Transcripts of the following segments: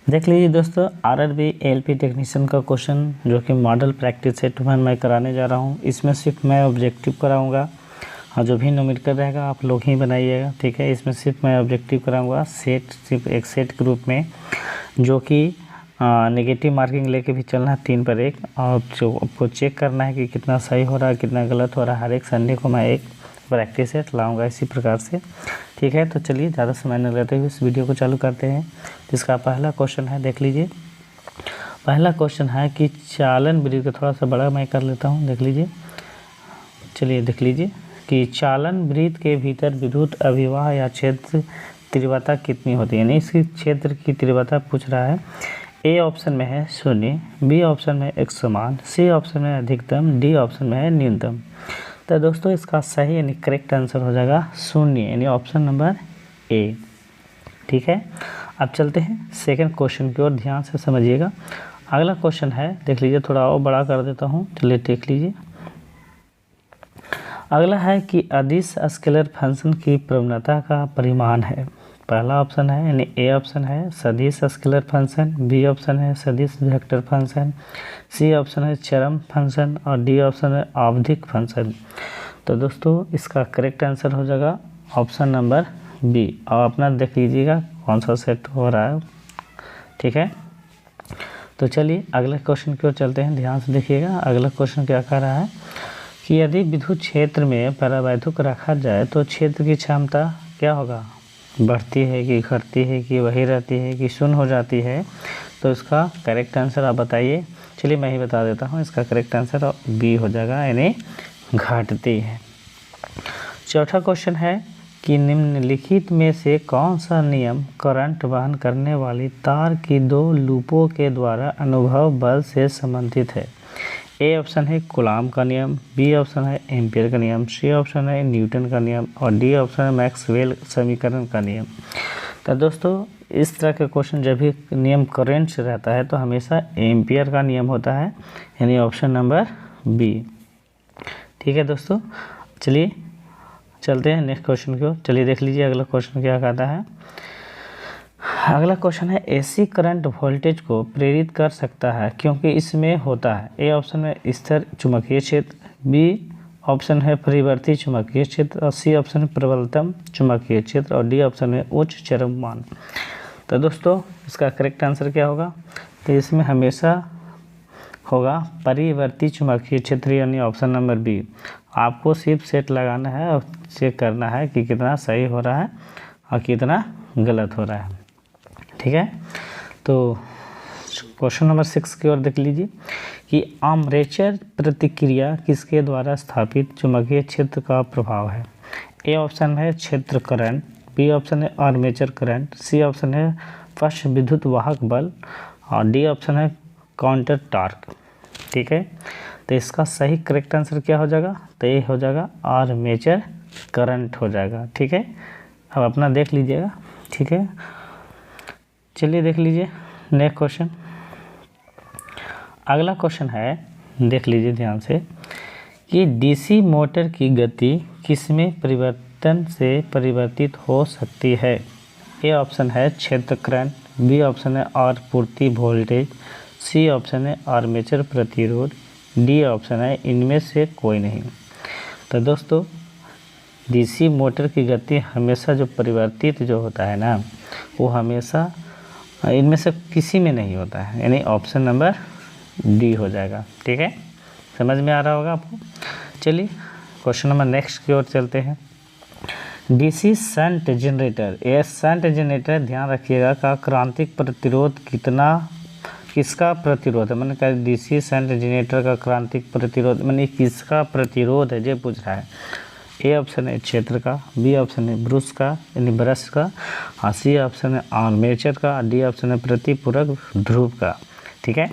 देख लीजिए दोस्तों, आरआरबी एएलपी टेक्नीशियन का क्वेश्चन जो कि मॉडल प्रैक्टिस सेट 1 मैं कराने जा रहा हूं। इसमें सिर्फ मैं ऑब्जेक्टिव कराऊंगा और जो भी न्यूमेरिकल रहेगा आप लोग ही बनाइएगा, ठीक है। इसमें सिर्फ मैं ऑब्जेक्टिव कराऊंगा सेट, सिर्फ एक सेट के रूप में, जो कि नेगेटिव मार्किंग लेके भी चलना है 3 पर 1, और जो आपको चेक करना है कि कितना सही हो रहा है कितना गलत हो रहा है। हर एक संडे को मैं एक प्रैक्टिस सेट लाऊंगा इसी प्रकार से, ठीक है। तो चलिए ज़्यादा समय न लेते हुए इस वीडियो को चालू करते हैं। जिसका पहला क्वेश्चन है, देख लीजिए। पहला क्वेश्चन है कि चालन वृत्त को थोड़ा सा बड़ा मैं कर लेता हूं, देख लीजिए। चलिए देख लीजिए कि चालन वृत्त के भीतर विद्युत अभिवाह या क्षेत्र तीव्रता कितनी होती है, यानी इसकी क्षेत्र की तीव्रता पूछ रहा है। ए ऑप्शन में है 0, बी ऑप्शन में एक समान, सी ऑप्शन में अधिकतम, डी ऑप्शन में है न्यूनतम। तो दोस्तों इसका सही यानी करेक्ट आंसर हो जाएगा 0, यानी ऑप्शन नंबर ए, ठीक है। अब चलते हैं सेकंड क्वेश्चन की ओर, ध्यान से समझिएगा। अगला क्वेश्चन है, देख लीजिए, थोड़ा और बड़ा कर देता हूं, चलिए देख लीजिए। अगला है कि अदिश स्केलर फंक्शन की प्रवणता का परिमाण है। पहला ऑप्शन है यानी ए ऑप्शन है सदिश स्केलर फंक्शन, बी ऑप्शन है सदिश वेक्टर फंक्शन, सी ऑप्शन है चरम फंक्शन और डी ऑप्शन है आवधिक फंक्शन। तो दोस्तों इसका करेक्ट आंसर हो जाएगा ऑप्शन नंबर बी। और अपना देख लीजिएगा कौन सा सेट हो रहा है, ठीक है। तो चलिए अगले क्वेश्चन की ओर चलते हैं, ध्यान से देखिएगा। अगला क्वेश्चन क्या कह रहा है कि यदि विद्युत क्षेत्र में परावैद्युत रखा जाए तो क्षेत्र की क्षमता क्या होगा, बढ़ती है कि घटती है कि वही रहती है कि शून्य हो जाती है। तो इसका करेक्ट आंसर आप बताइए। चलिए मैं ही बता देता हूँ, इसका करेक्ट आंसर बी हो जाएगा, यानी घटती है। चौथा क्वेश्चन है कि निम्नलिखित में से कौन सा नियम करंट वहन करने वाली तार की 2 लूपों के द्वारा अनुभव बल से संबंधित है। ए ऑप्शन है कूलॉम का नियम, बी ऑप्शन है एम्पियर का नियम, सी ऑप्शन है न्यूटन का नियम और डी ऑप्शन है मैक्सवेल समीकरण का नियम। तो दोस्तों इस तरह के क्वेश्चन जब भी नियम करंट से रहता है तो हमेशा एम्पियर का नियम होता है, यानी ऑप्शन नंबर बी, ठीक है दोस्तों। चलिए चलते हैं नेक्स्ट क्वेश्चन की ओर। चलिए देख लीजिए अगला क्वेश्चन क्या कहता है। अगला क्वेश्चन है एसी करंट वोल्टेज को प्रेरित कर सकता है क्योंकि इसमें होता है। ए ऑप्शन में स्थिर चुंबकीय क्षेत्र, बी ऑप्शन है परिवर्ती चुंबकीय क्षेत्र और सी ऑप्शन है प्रबलतम चुंबकीय क्षेत्र और डी ऑप्शन में उच्च चरम मान। तो दोस्तों इसका करेक्ट आंसर क्या होगा, तो इसमें हमेशा होगा परिवर्ती चुंबकीय क्षेत्र, यानी ऑप्शन नंबर बी। आपको सिर्फ सेट लगाना है और चेक करना है कि कितना सही हो रहा है और कितना गलत हो रहा है, ठीक है। तो क्वेश्चन नंबर 6 की ओर देख लीजिए कि आर्मेचर प्रतिक्रिया किसके द्वारा स्थापित चुंबकीय क्षेत्र का प्रभाव है। ए ऑप्शन है क्षेत्र करंट, बी ऑप्शन है आर्मेचर करंट, सी ऑप्शन है फर्श विद्युत वाहक बल और डी ऑप्शन है काउंटर टॉर्क, ठीक है। तो इसका सही करेक्ट आंसर क्या हो जाएगा, तो ये हो जाएगा आर्मेचर करंट हो जाएगा, ठीक है। अब अपना देख लीजिएगा, ठीक है। चलिए देख लीजिए नेक्स्ट क्वेश्चन। अगला क्वेश्चन है, देख लीजिए ध्यान से कि डीसी मोटर की गति किसमें परिवर्तन से परिवर्तित हो सकती है। ए ऑप्शन है क्षेत्र करंट, बी ऑप्शन है आपूर्ति वोल्टेज, सी ऑप्शन है आर्मेचर प्रतिरोध, डी ऑप्शन है इनमें से कोई नहीं। तो दोस्तों डीसी मोटर की गति हमेशा जो परिवर्तित जो होता है ना, वो हमेशा इनमें से किसी में नहीं होता है, यानी ऑप्शन नंबर डी हो जाएगा, ठीक है। समझ में आ रहा होगा आपको। चलिए क्वेश्चन नंबर नेक्स्ट की ओर चलते हैं। डीसी शंट जनरेटर, ये शंट जनरेटर ध्यान रखिएगा का क्रांतिक प्रतिरोध किसका प्रतिरोध है, मैंने कहा डीसी शंट जनरेटर का क्रांतिक प्रतिरोध मैंने किसका प्रतिरोध है, ये पूछ रहा है। ए ऑप्शन है क्षेत्र का, बी ऑप्शन है ब्रश का यानी ब्रश का और सी ऑप्शन है आर्मेचर का, डी ऑप्शन है प्रतिपूरक ध्रुव का, ठीक है।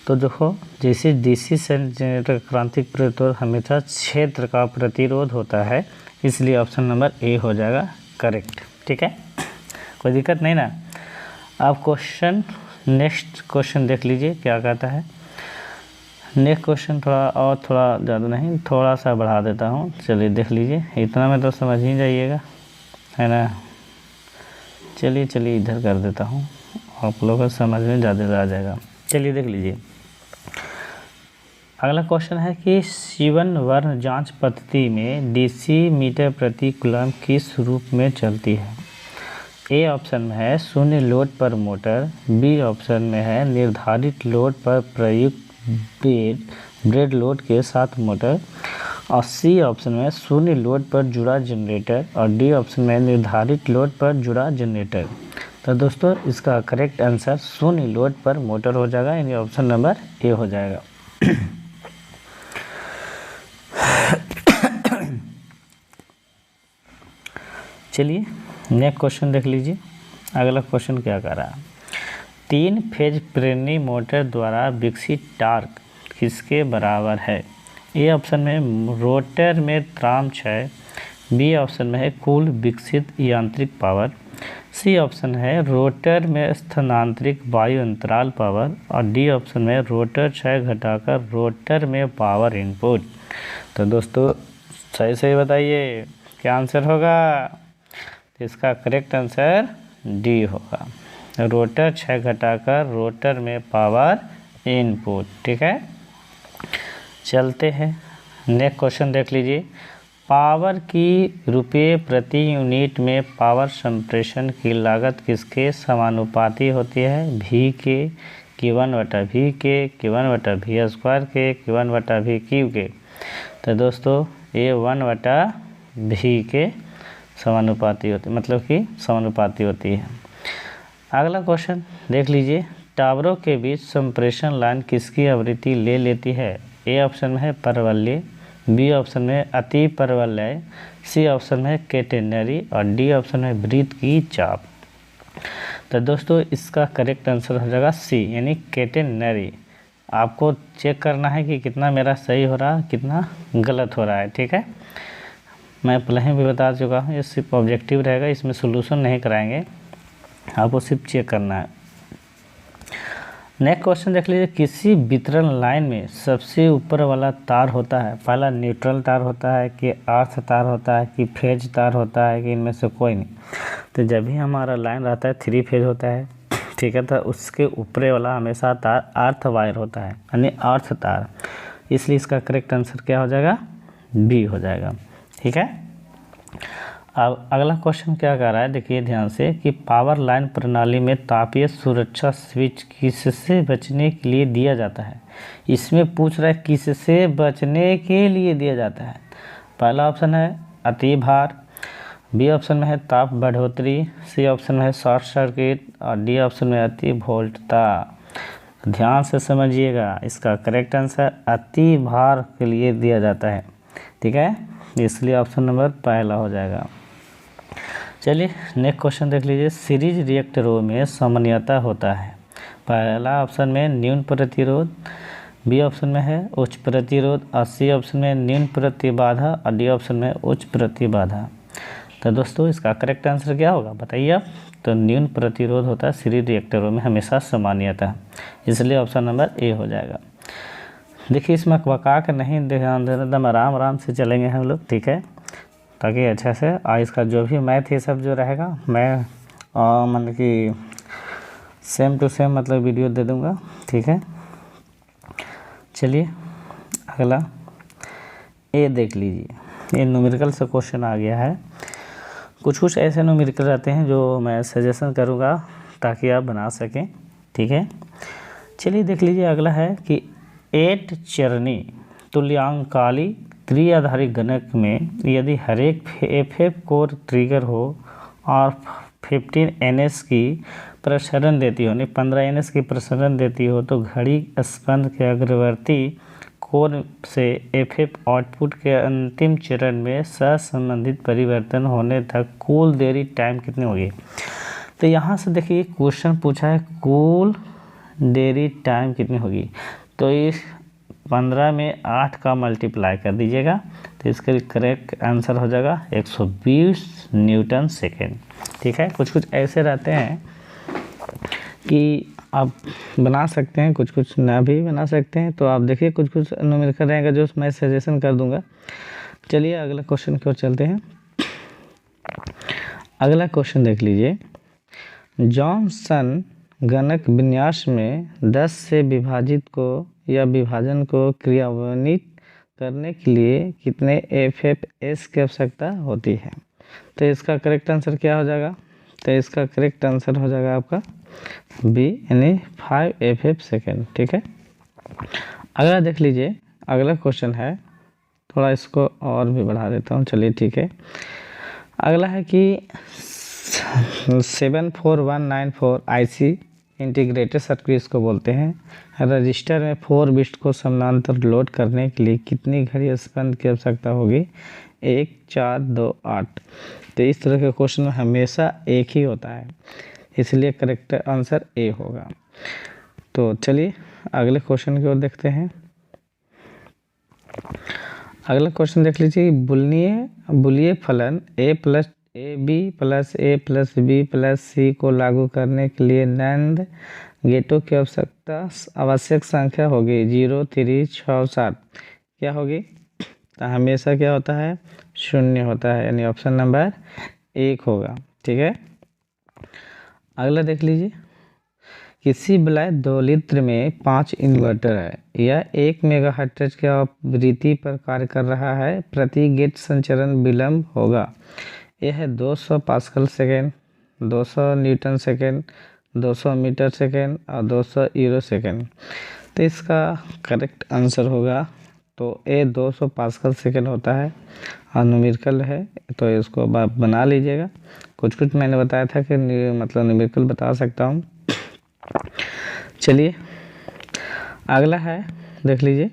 तो देखो जैसे डीसी शंट जनरेटर का क्रांतिक प्रतिरोध हमेशा क्षेत्र का प्रतिरोध होता है, इसलिए ऑप्शन नंबर ए हो जाएगा करेक्ट, ठीक है। कोई दिक्कत नहीं ना। अब क्वेश्चन नेक्स्ट क्वेश्चन देख लीजिए क्या कहता है। नेक्स्ट क्वेश्चन थोड़ा ज़्यादा नहीं, थोड़ा सा बढ़ा देता हूँ। चलिए देख लीजिए, इतना में तो समझ ही जाइएगा, है ना। चलिए इधर कर देता हूँ आप लोगों को समझ में ज़्यादा आ जाएगा। चलिए देख लीजिए, अगला क्वेश्चन है कि सीवन वर्ण जांच पद्धति में डीसी मीटर प्रति कूलम किस रूप में चलती है। ए ऑप्शन में है शून्य लोड पर मोटर, बी ऑप्शन में है निर्धारित लोड पर प्रयुक्त ब्रेड लोड के साथ मोटर, और सी ऑप्शन में शून्य लोड पर जुड़ा जनरेटर, और डी ऑप्शन में निर्धारित लोड पर जुड़ा जनरेटर। तो दोस्तों इसका करेक्ट आंसर शून्य लोड पर मोटर हो जाएगा, यानी ऑप्शन नंबर ए हो जाएगा। चलिए नेक्स्ट क्वेश्चन देख लीजिए, अगला क्वेश्चन क्या कर रहा है। 3 फेज प्रेरणी मोटर द्वारा विकसित टार्क किसके बराबर है। ए ऑप्शन में रोटर में त्राम क्षय, बी ऑप्शन में है कुल विकसित यांत्रिक पावर, सी ऑप्शन है रोटर में स्थानांतरित वायु अंतराल पावर, और डी ऑप्शन में रोटर क्षय घटाकर रोटर में पावर इनपुट। तो दोस्तों सही सही बताइए क्या आंसर होगा। तो इसका करेक्ट आंसर डी होगा, रोटर क्षय घटाकर रोटर में पावर इनपुट। ठीक है, चलते हैं नेक्स्ट क्वेश्चन देख लीजिए। पावर की रुपये प्रति यूनिट में पावर संप्रेषण की लागत किसके समानुपाती होती है। भी के, Q1 बटा भी के, Q1 बटा भी स्क्वायर के, Q1 बटा भी क्यू के। तो दोस्तों ये 1 बटा भी के समानुपाती होती, मतलब कि समानुपाती होती है। अगला क्वेश्चन देख लीजिए, टावरों के बीच संप्रेषण लाइन किसकी आवृत्ति ले लेती है। ए ऑप्शन में है परवलय, बी ऑप्शन में अति परवलय, सी ऑप्शन में कैटेनरी, और डी ऑप्शन में वृत्त की चाप। तो दोस्तों इसका करेक्ट आंसर हो जाएगा सी, यानी कैटेनरी। आपको चेक करना है कि कितना मेरा सही हो रहा है, कितना गलत हो रहा है। ठीक है, मैं पहले भी बता चुका हूँ, ये सिर्फ ऑब्जेक्टिव रहेगा, इसमें सोल्यूशन नहीं कराएंगे, आपको सिर्फ चेक करना है। नेक्स्ट क्वेश्चन देख लीजिए, किसी वितरण लाइन में सबसे ऊपर वाला तार होता है, पहला न्यूट्रल तार होता है कि अर्थ तार होता है कि फेज तार होता है कि इनमें से कोई नहीं। तो जब भी हमारा लाइन रहता है 3 फेज होता है, ठीक है, तो उसके ऊपर वाला हमेशा तार अर्थ वायर होता है, यानी अर्थ तार, इसलिए इसका करेक्ट आंसर क्या हो जाएगा, बी हो जाएगा। ठीक है, अब अगला क्वेश्चन क्या कर रहा है, देखिए ध्यान से कि पावर लाइन प्रणाली में तापीय सुरक्षा स्विच किससे बचने के लिए दिया जाता है। इसमें पूछ रहा है किससे बचने के लिए दिया जाता है। पहला ऑप्शन है अति भार, बी ऑप्शन में है ताप बढ़ोतरी, सी ऑप्शन में है शॉर्ट सर्किट, और डी ऑप्शन में अति वोल्टता। ध्यान से समझिएगा, इसका करेक्ट आंसर अति भार के लिए दिया जाता है। ठीक है, इसलिए ऑप्शन नंबर पहला हो जाएगा। चलिए नेक्स्ट क्वेश्चन देख लीजिए, सीरीज रिएक्टरों में सामान्यता होता है। पहला ऑप्शन में न्यून प्रतिरोध, बी ऑप्शन में है उच्च प्रतिरोध, और सी ऑप्शन में न्यून प्रतिबाधा, और डी ऑप्शन में उच्च प्रतिबाधा। तो दोस्तों इसका करेक्ट आंसर क्या होगा बताइए आप। तो न्यून प्रतिरोध होता है सीरीज रिएक्टरों में हमेशा सामान्यता, इसलिए ऑप्शन नंबर ए हो जाएगा। देखिए इसमें वका के नहीं ध्यान देना, एकदम आराम आराम से चलेंगे हम लोग। ठीक है, ताकि अच्छा से इसका जो भी मैथ ये सब जो रहेगा मैं मतलब कि सेम टू सेम मतलब वीडियो दे दूंगा। ठीक है, चलिए अगला ए देख लीजिए, ये न्यूमेरिकल से क्वेश्चन आ गया है। कुछ ऐसे न्यूमेरिकल रहते हैं जो मैं सजेशन करूंगा ताकि आप बना सकें। ठीक है, चलिए देख लीजिए, अगला है कि 8 चरणी तुल्यांकाली त्रिआधारी गणक में यदि हर एक FF कोर ट्रिगर हो और 15 NS की प्रसरण देती हो, 15 NS की प्रसरण देती हो, तो घड़ी स्पंद के अग्रवर्ती कोर से FF आउटपुट के अंतिम चरण में सहसंबंधित परिवर्तन होने तक कुल देरी टाइम कितनी होगी। तो यहाँ से देखिए क्वेश्चन पूछा है कुल देरी टाइम कितनी होगी, तो इस 15 में 8 का मल्टीप्लाई कर दीजिएगा, तो इसका करेक्ट आंसर हो जाएगा 120 न्यूटन सेकेंड। ठीक है, कुछ ऐसे रहते हैं कि आप बना सकते हैं, कुछ ना भी बना सकते हैं। तो आप देखिए कुछ न्यूमेरिकल रहेगा जो मैं सजेशन कर दूंगा। चलिए अगला क्वेश्चन की ओर चलते हैं। अगला क्वेश्चन देख लीजिए, जॉनसन गणक विन्यास में 10 से विभाजित को या विभाजन को क्रियान्वित करने के लिए कितने FFS की आवश्यकता होती है? तो इसका करेक्ट आंसर क्या हो जाएगा? तो इसका करेक्ट आंसर हो जाएगा आपका बी, यानी 5 FF सेकेंड। ठीक है, अगला देख लीजिए, अगला क्वेश्चन है, थोड़ा इसको और भी बढ़ा देता हूँ। चलिए ठीक है, अगला है कि 74194 IC इंटीग्रेटेड सर्किट इसको बोलते हैं। रजिस्टर में 4 बिट्स को समानांतर लोड करने के लिए कितनी घड़ी स्पंद की आवश्यकता होगी? 1, 4, 2, 8। तो इस तरह के क्वेश्चन में हमेशा एक ही होता है, इसलिए करेक्ट आंसर ए होगा। तो चलिए अगले क्वेश्चन की ओर देखते हैं। अगला क्वेश्चन देख लीजिए, बुलिये फलन AB plus A plus B plus C को लागू करने के लिए नैंड गेटों की आवश्यक संख्या होगी 0, 3, 6, 7। क्या होगी? तो हमेशा क्या होता है? 0 होता है, यानी ऑप्शन नंबर 1 होगा। ठीक है, अगला देख लीजिए, किसी वलय दोलित्र में 5 इन्वर्टर है, यह 1 मेगाहर्ट्ज की आवृत्ति पर कार्य कर रहा है, प्रति गेट संचरण विलंब होगा। यह है 200 pascal second, 200 newton second, 200 metre second और 200 यूरो सेकेंड। तो इसका करेक्ट आंसर होगा, तो ए 200 पास्कल सेकेंड होता है और न्यूमेरिकल है, तो इसको बना लीजिएगा। कुछ मैंने बताया था कि मतलब न्यूमेरिकल बता सकता हूँ। चलिए अगला है, देख लीजिए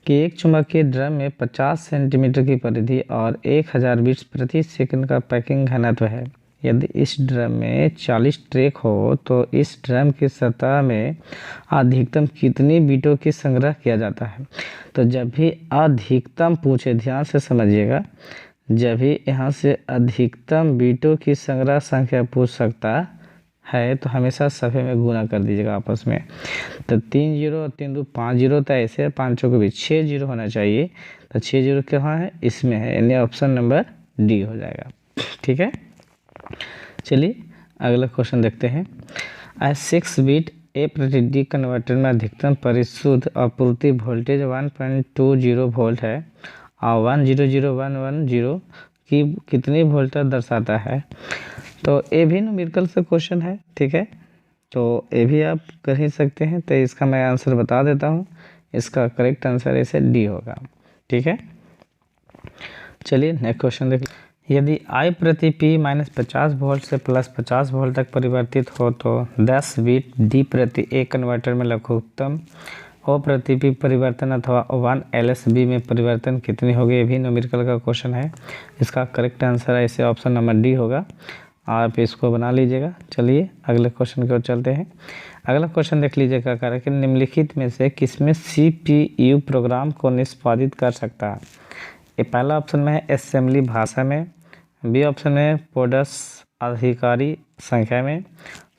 कि एक चुंबकीय ड्रम में 50 सेंटीमीटर की परिधि और 1000 बीट्स प्रति सेकंड का पैकिंग घनत्व है। यदि इस ड्रम में 40 ट्रैक हो तो इस ड्रम की सतह में अधिकतम कितनी बीटों की संग्रह किया जाता है? तो जब भी अधिकतम पूछे, ध्यान से समझिएगा, जब भी यहाँ से अधिकतम बीटों की संग्रह संख्या पूछ सकता है तो हमेशा सफ़े में गुना कर दीजिएगा आपस में। तो 3 0 और 3 2 5 0, तो ऐसे 5 के बीच 6 0 होना चाहिए। तो 6 0 कहाँ है? इसमें है, यानी ऑप्शन नंबर डी हो जाएगा। ठीक है, चलिए अगला क्वेश्चन देखते हैं। 6 बिट ए प्रति डी कन्वर्टर में अधिकतम परिशुद्ध आपूर्ति वोल्टेज 1.20 वोल्ट है और 1001110 की कितनी वोल्ट दर्शाता है? तो ए भी न्यूमेरिकल से क्वेश्चन है। ठीक है, तो ए भी आप कर ही सकते हैं, तो इसका मैं आंसर बता देता हूँ। इसका करेक्ट आंसर ऐसे डी होगा। ठीक है, चलिए नेक्स्ट क्वेश्चन देख। यदि I प्रति P माइनस 50 वोल्ट से प्लस 50 वोल्ट तक परिवर्तित हो तो 10 बिट D प्रति A कन्वर्टर में लघुत्तम O प्रति P परिवर्तन अथवा 1 LSB में परिवर्तन कितनी होगी? ये भी न्यूमेरिकल का क्वेश्चन है। इसका करेक्ट आंसर ऐसे ऑप्शन नंबर डी होगा, आप इसको बना लीजिएगा। चलिए अगले क्वेश्चन की ओर चलते हैं। अगला क्वेश्चन देख लीजिएगा, क्या कि निम्नलिखित में से किसमें CPU प्रोग्राम को निष्पादित कर सकता है? ये पहला ऑप्शन में है असेंबली भाषा में, बी ऑप्शन है पोडस अधिकारी संख्या में,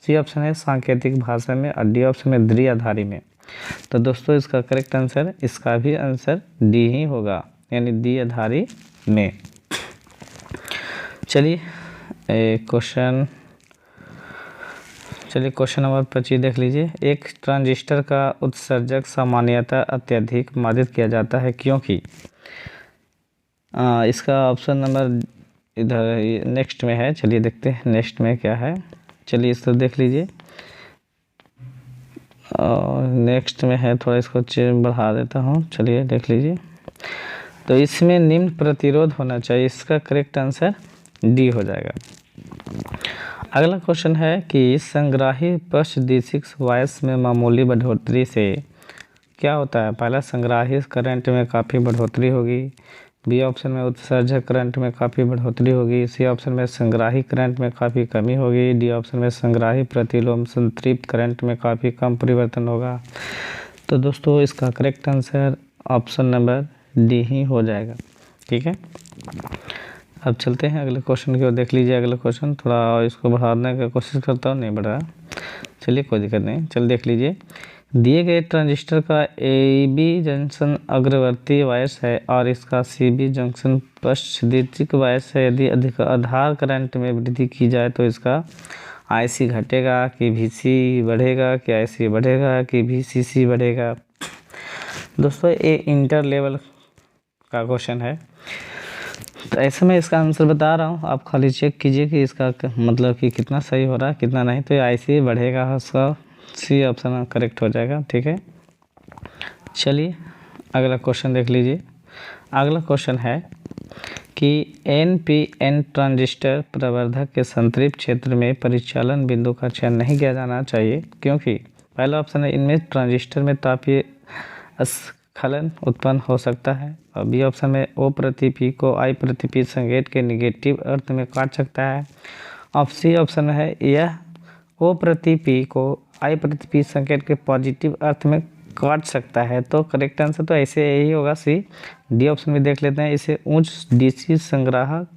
सी ऑप्शन है सांकेतिक भाषा में और डी ऑप्शन में द्विआधारी में। तो दोस्तों इसका करेक्ट आंसर, इसका भी आंसर डी ही होगा, यानी द्विआधारी में। चलिए क्वेश्चन नंबर 25 देख लीजिए। एक ट्रांजिस्टर का उत्सर्जक सामान्यतः अत्यधिक मादित किया जाता है क्योंकि इसका ऑप्शन नंबर इधर नेक्स्ट में है। चलिए देखते हैं नेक्स्ट में क्या है। चलिए इसको देख लीजिए, और नेक्स्ट में है, थोड़ा इसको बढ़ा देता हूँ। चलिए देख लीजिए, तो इसमें निम्न प्रतिरोध होना चाहिए। इसका करेक्ट आंसर डी हो जाएगा। अगला क्वेश्चन है कि संग्राही पक्ष D6 वायस में मामूली बढ़ोतरी से क्या होता है? पहला, संग्राही करंट में काफ़ी बढ़ोतरी होगी, बी ऑप्शन में उत्सर्जक करंट में काफ़ी बढ़ोतरी होगी, सी ऑप्शन में संग्राही करंट में काफ़ी कमी होगी, डी ऑप्शन में संग्राही प्रतिलोम संतृप्त करंट में काफ़ी कम परिवर्तन होगा। तो दोस्तों इसका correct answer option number D ही हो जाएगा। ठीक है, अब चलते हैं अगले क्वेश्चन की ओर। देख लीजिए अगला क्वेश्चन, थोड़ा इसको बढ़ाने की कोशिश करता हूँ, नहीं बढ़ रहा। चलिए कोई दिक्कत नहीं, चल देख लीजिए। दिए गए ट्रांजिस्टर का AB जंक्शन अग्रवर्ती वायस है और इसका CB जंक्शन पश्चदिक वायस है। यदि अधिक आधार करंट में वृद्धि की जाए तो इसका IC घटेगा कि VC बढ़ेगा, कि IC बढ़ेगा कि VCC बढ़ेगा। दोस्तों ये इंटर लेवल का क्वेश्चन है, तो ऐसे में इसका आंसर बता रहा हूँ, आप खाली चेक कीजिए कि इसका मतलब कि कितना सही हो रहा है कितना नहीं। तो ये IC बढ़ेगा, उसका C ऑप्शन करेक्ट हो जाएगा। ठीक है, चलिए अगला क्वेश्चन देख लीजिए। अगला क्वेश्चन है कि NPN ट्रांजिस्टर प्रवर्धक के संतृप्त क्षेत्र में परिचालन बिंदु का चयन नहीं किया जाना चाहिए क्योंकि पहला ऑप्शन है इनमें ट्रांजिस्टर में तापीय स्खलन उत्पन्न हो सकता है, और बी ऑप्शन में O प्रति P को I प्रति P संकेत के निगेटिव अर्थ में काट सकता है, और सी ऑप्शन है यह O प्रति P को I प्रति P संकेत के पॉजिटिव अर्थ में काट सकता है। तो करेक्ट आंसर तो ऐसे यही होगा सी। डी ऑप्शन में देख लेते हैं, इसे उच्च DC संग्राहक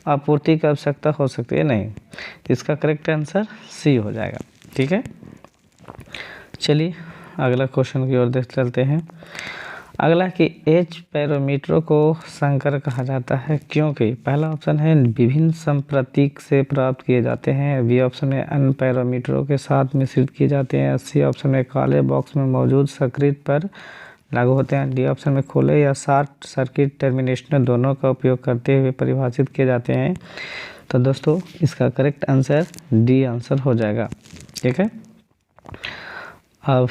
आपूर्ति की आवश्यकता हो सकती है, नहीं, इसका करेक्ट आंसर सी हो जाएगा। ठीक है, चलिए अगला क्वेश्चन की ओर देख चलते हैं। अगला कि H पैरामीटरों को संकर कहा जाता है क्योंकि पहला ऑप्शन है विभिन्न संप्रतीक से प्राप्त किए जाते हैं, बी ऑप्शन में अन्य पैरामीटरों के साथ मिश्रित किए जाते हैं, सी ऑप्शन में काले बॉक्स में मौजूद सर्किट पर लागू होते हैं, डी ऑप्शन में खुले या शॉर्ट सर्किट टर्मिनेशन दोनों का उपयोग करते हुए परिभाषित किए जाते हैं। तो दोस्तों इसका करेक्ट आंसर डी आंसर हो जाएगा। ठीक है, अब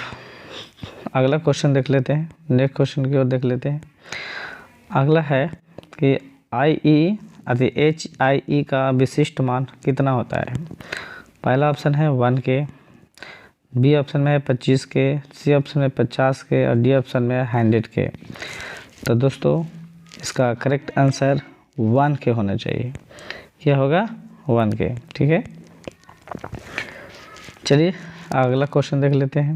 अगला क्वेश्चन देख लेते हैं, नेक्स्ट क्वेश्चन की ओर देख लेते हैं। अगला है कि HIE का विशिष्ट मान कितना होता है। पहला ऑप्शन है 1K, बी ऑप्शन में है 25K, सी ऑप्शन में 50K और डी ऑप्शन में 100K। तो दोस्तों इसका करेक्ट आंसर 1K होना चाहिए, क्या होगा 1K। ठीक है, चलिए अगला क्वेश्चन देख लेते हैं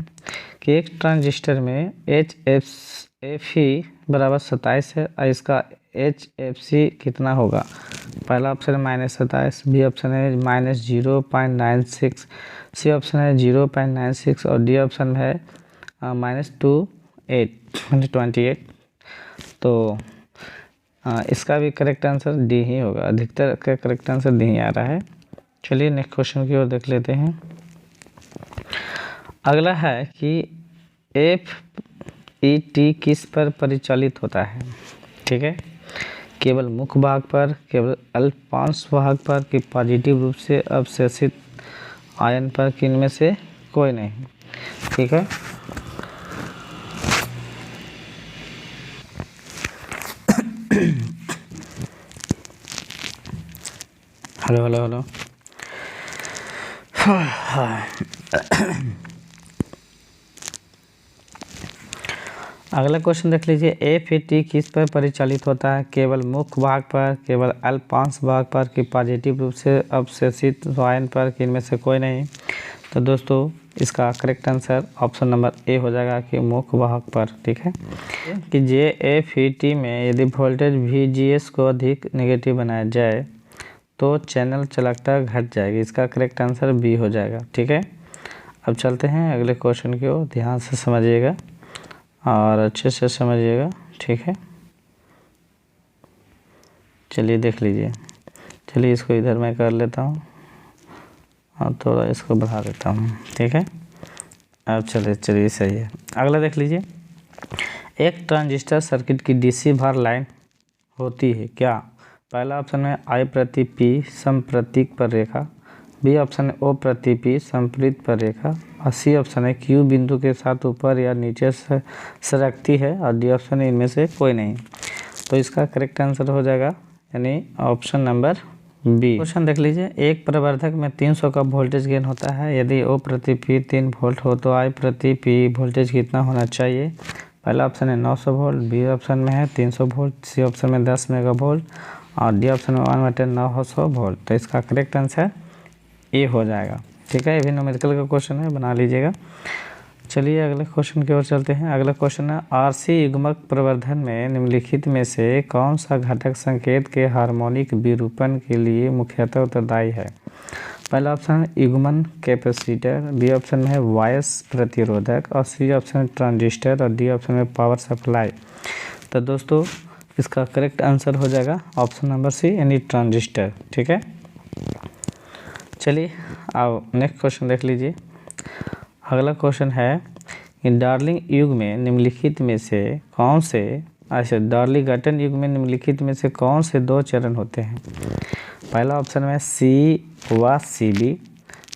कि एक ट्रांजिस्टर में HFE बराबर 27 है और इसका HFC कितना होगा। पहला ऑप्शन है -27, बी ऑप्शन है -0.96, सी ऑप्शन है 0.96 और डी ऑप्शन है -28। तो इसका भी करेक्ट आंसर डी ही होगा, अधिकतर का करेक्ट आंसर डी ही आ रहा है। चलिए नेक्स्ट क्वेश्चन की ओर देख लेते हैं। अगला है कि FET किस पर परिचालित होता है। ठीक है, केवल मुख्य भाग पर, केवल अल्पपांश भाग पर, कि पॉजिटिव रूप से अवशोषित आयन पर, कि इनमें से कोई नहीं। ठीक है, हेलो हेलो हेलो अगला क्वेश्चन देख लीजिए। FET किस पर परिचालित होता है, केवल मुख्य भाग पर, केवल अल्पपांश भाग पर, कि पॉजिटिव रूप से अवशोषित आयन पर, कि इनमें से कोई नहीं। तो दोस्तों इसका correct answer option number A हो जाएगा कि मुख्य भाग पर। ठीक है, कि JFET में यदि वोल्टेज VGS को अधिक नेगेटिव बनाया जाए तो चैनल चालकता घट जाएगी, इसका करेक्ट आंसर बी हो जाएगा। ठीक है, अब चलते हैं अगले क्वेश्चन की ओर, ध्यान से समझिएगा और अच्छे से समझिएगा। ठीक है, चलिए देख लीजिए। चलिए इसको इधर मैं कर लेता हूँ और थोड़ा इसको बढ़ा देता हूँ। ठीक है, अब चलिए सही है। अगला देख लीजिए। एक ट्रांजिस्टर सर्किट की DC भार लाइन होती है क्या। पहला ऑप्शन है I प्रति P संप्रतीक पर रेखा, बी ऑप्शन है O प्रति P संपरीत पर रेखा, और सी ऑप्शन है Q बिंदु के साथ ऊपर या नीचे से सरकती है, और डी ऑप्शन है इनमें से कोई नहीं। तो इसका करेक्ट आंसर हो जाएगा यानी ऑप्शन नंबर बी। क्वेश्चन देख लीजिए। एक प्रवर्धक में 300 का वोल्टेज गेन होता है, यदि O प्रति P 3 वोल्ट हो तो I प्रति P वोल्टेज कितना होना चाहिए। पहला ऑप्शन है 900 वोल्ट, बी ऑप्शन में है 300 वोल्ट, सी ऑप्शन में 10 मेगा वोल्ट और डी ऑप्शन में 1/900 वोल्ट। तो इसका करेक्ट आंसर ए हो जाएगा। ठीक है, ये भी न्यूमेरिकल का क्वेश्चन है, बना लीजिएगा। चलिए अगले क्वेश्चन की ओर चलते हैं। अगला क्वेश्चन है RC युग्मक प्रवर्धन में निम्नलिखित में से कौन सा घटक संकेत के हार्मोनिक विरूपण के लिए मुख्यतः उत्तरदायी है। पहला ऑप्शन है युग्मन कैपेसिटर, बी ऑप्शन में है वॉइस प्रतिरोधक और सी ऑप्शन है ट्रांजिस्टर और डी ऑप्शन में पावर सप्लाई। तो दोस्तों इसका करेक्ट आंसर हो जाएगा ऑप्शन नंबर सी यानी ट्रांजिस्टर। ठीक है, चलिए अब नेक्स्ट क्वेश्चन देख लीजिए। अगला क्वेश्चन है कि डार्लिंग युग में निम्नलिखित में से कौन से डार्लिंगटन युग में निम्नलिखित में से कौन से 2 चरण होते हैं। पहला ऑप्शन में सी व सी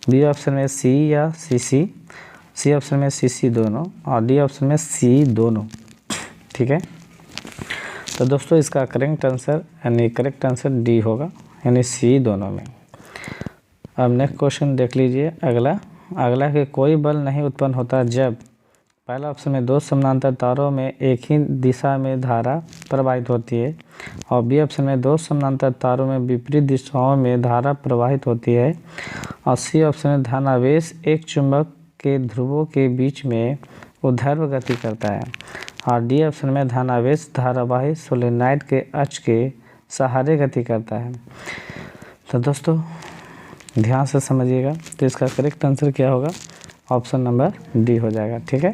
बी ऑप्शन में सी या सी ऑप्शन में सी दोनों और डी ऑप्शन में सी दोनों। ठीक है, तो दोस्तों इसका करेक्ट आंसर डी होगा, यानी सी दोनों में। अब नेक्स्ट क्वेश्चन देख लीजिए। अगला कि कोई बल नहीं उत्पन्न होता जब पहला ऑप्शन में 2 समानांतर तारों में एक ही दिशा में धारा प्रवाहित होती है और बी ऑप्शन में 2 समानांतर तारों में विपरीत दिशाओं में धारा प्रवाहित होती है और सी ऑप्शन में धनावेश एक चुंबक के ध्रुवों के बीच में ऊर्ध्व गति करता है और डी ऑप्शन में धनावेश धारावाही सोलेनॉइड के अक्ष के सहारे गति करता है। तो दोस्तों ध्यान से समझिएगा, तो इसका करेक्ट आंसर क्या होगा, ऑप्शन नंबर डी हो जाएगा। ठीक है,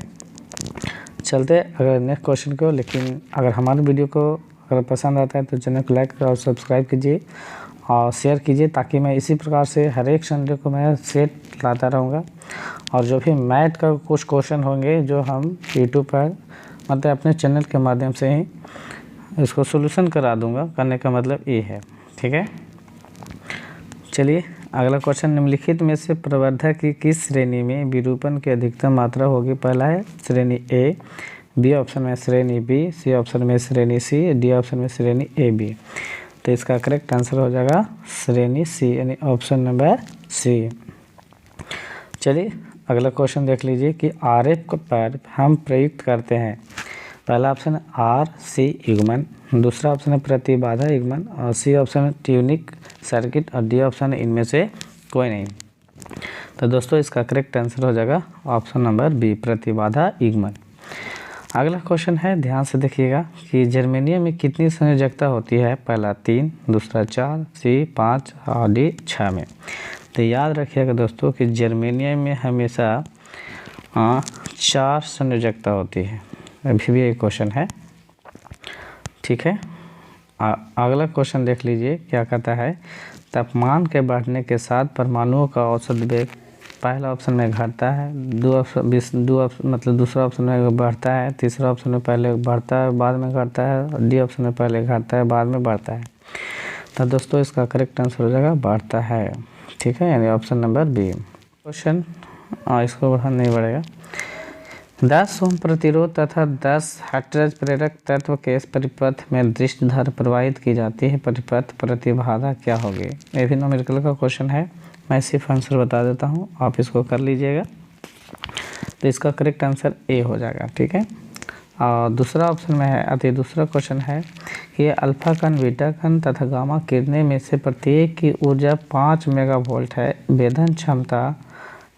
चलते अगर नेक्स्ट क्वेश्चन को। लेकिन अगर हमारे वीडियो को अगर पसंद आता है तो चैनल को लाइक और सब्सक्राइब कीजिए और शेयर कीजिए, ताकि मैं इसी प्रकार से हर एक संडे को मैं सेट लाता रहूँगा। और जो भी मैथ का कुछ क्वेश्चन होंगे जो हम यूट्यूब पर मतलब अपने चैनल के माध्यम से ही इसको सोल्यूशन करा दूँगा, करने का मतलब ये है। ठीक है, चलिए अगला क्वेश्चन, निम्नलिखित में से प्रवर्धक की किस श्रेणी में विरूपण की अधिकतम मात्रा होगी। पहला है श्रेणी ए, बी ऑप्शन में श्रेणी बी, सी ऑप्शन में श्रेणी सी, डी ऑप्शन में श्रेणी ए बी। तो इसका करेक्ट आंसर हो जाएगा श्रेणी सी, यानी ऑप्शन नंबर सी। चलिए अगला क्वेश्चन देख लीजिए कि आरएफ पर हम प्रयुक्त करते हैं। पहला ऑप्शन आर सी युग्मन, दूसरा ऑप्शन है प्रतिबाधा युग्मन और सी ऑप्शन है ट्यूनिक सर्किट और डी ऑप्शन है इनमें से कोई नहीं। तो दोस्तों इसका करेक्ट आंसर हो जाएगा ऑप्शन नंबर बी, प्रतिबाधा युग्मन। अगला क्वेश्चन है, ध्यान से देखिएगा कि जर्मेनियम में कितनी संयोजकता होती है। पहला 3, दूसरा 4, सी 5 और डी 6 में। तो याद रखिएगा दोस्तों कि जर्मेनियम में हमेशा 4 संयोजकता होती है। अभी भी एक क्वेश्चन है। ठीक है, अगला क्वेश्चन देख लीजिए क्या कहता है। तापमान के बढ़ने के साथ परमाणुओं का औसत वेग पहला ऑप्शन में घटता है, दूसरा ऑप्शन में बढ़ता है, तीसरा ऑप्शन में पहले बढ़ता है बाद में घटता है और डी ऑप्शन में पहले घटता है बाद में बढ़ता है। तो दोस्तों इसका करेक्ट आंसर हो जाएगा बढ़ता है। ठीक है, यानी ऑप्शन नंबर बी। क्वेश्चन इसको बढ़ा नहीं बढ़ेगा। 10 ओम प्रतिरोध तथा 10 हाइड्रोजन प्रेरक तत्व के इस परिपथ में दृष्टि धारा प्रवाहित की जाती है, परिपथ प्रतिबाधा क्या होगी। ये भी न्यूमेरिकल का क्वेश्चन है, मैं सिर्फ आंसर बता देता हूँ, आप इसको कर लीजिएगा। तो इसका करेक्ट आंसर ए हो जाएगा। ठीक है, और दूसरा ऑप्शन में है दूसरा क्वेश्चन है कि अल्फा कण, बीटा कण तथा गामा किरणें में से प्रत्येक की ऊर्जा 5 मेगावोल्ट है, वेधन क्षमता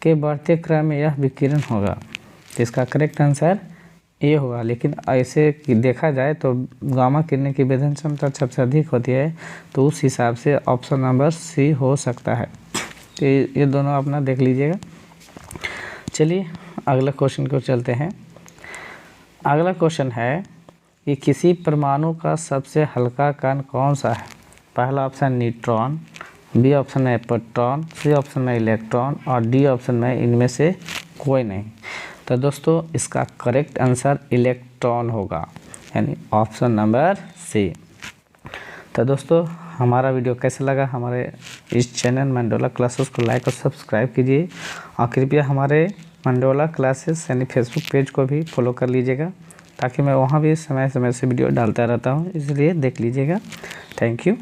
के बढ़ते क्रम में यह विकिरण होगा। तो इसका करेक्ट आंसर ए होगा। लेकिन ऐसे देखा जाए तो गामा किरणें की वेधन क्षमता सबसे अधिक होती है, तो उस हिसाब से ऑप्शन नंबर सी हो सकता है। तो ये दोनों अपना देख लीजिएगा। चलिए अगला क्वेश्चन को चलते हैं। अगला क्वेश्चन है कि किसी परमाणु का सबसे हल्का कण कौन सा है। पहला ऑप्शन न्यूट्रॉन, बी ऑप्शन में प्रोटॉन, सी ऑप्शन में इलेक्ट्रॉन और डी ऑप्शन में इनमें से कोई नहीं। तो दोस्तों इसका करेक्ट आंसर इलेक्ट्रॉन होगा, यानी ऑप्शन नंबर सी। तो दोस्तों हमारा वीडियो कैसा लगा, हमारे इस चैनल मंडोला क्लासेस को लाइक और सब्सक्राइब कीजिए और कृपया हमारे मंडोला क्लासेस यानी फेसबुक पेज को भी फॉलो कर लीजिएगा, ताकि मैं वहाँ भी समय समय से वीडियो डालता रहता हूँ, इसलिए देख लीजिएगा। Thank you.